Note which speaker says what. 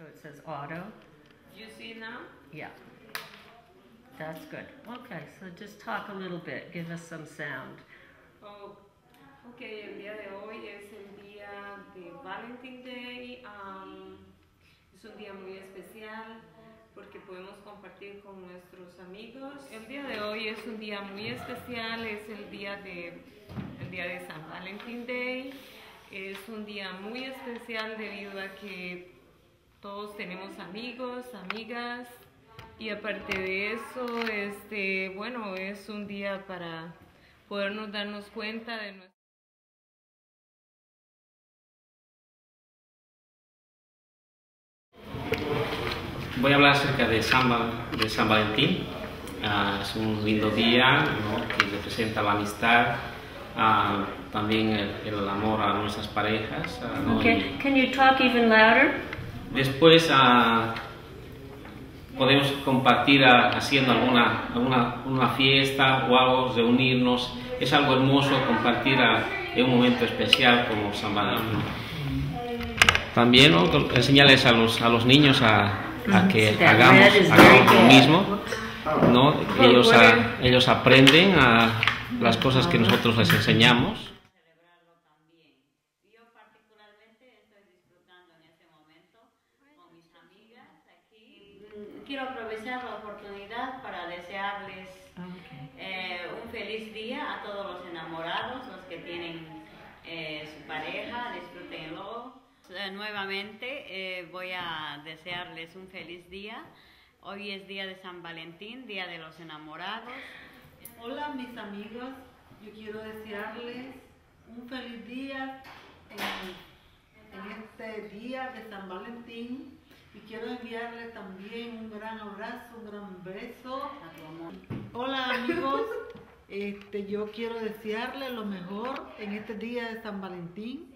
Speaker 1: So it says auto.
Speaker 2: You see now?
Speaker 1: Yeah. That's good. Okay, so just talk a little bit. Give us some sound.
Speaker 2: Oh, ok, el día de hoy es el día de Valentine's Day. Es un día muy especial porque podemos compartir con nuestros amigos. El día de hoy es un día muy especial, es el día de San Valentín Day. Es un día muy especial debido a que todos tenemos amigos, amigas, y aparte de eso, bueno, es un día para podernos darnos cuenta de nuestra...
Speaker 3: Voy a hablar acerca de San Valentín. Es un lindo día, ¿no?, que representa la amistad, también el amor a nuestras parejas. ¿No?
Speaker 1: Okay, can you talk even louder?
Speaker 3: Después podemos compartir haciendo una fiesta o algo, reunirnos. Es algo hermoso compartir en un momento especial como San Valentín. También, ¿no?, enseñarles a los niños a que hagamos lo mismo, ¿no? Ellos aprenden las cosas que nosotros les enseñamos.
Speaker 4: Celebrarlo también. Yo particularmente estoy disfrutando en este momento con mis amigas aquí. Quiero aprovechar la oportunidad para desearles un feliz día a todos los enamorados, los que tienen su pareja, disfrútenlo. Nuevamente voy a desearles un feliz día. Hoy es día de San Valentín, día de los enamorados.
Speaker 5: Hola mis amigos, yo quiero desearles un feliz día en este día de San Valentín y quiero enviarles también un gran abrazo, un gran beso a tu amor. Hola amigos, yo quiero desearles lo mejor en este día de San Valentín.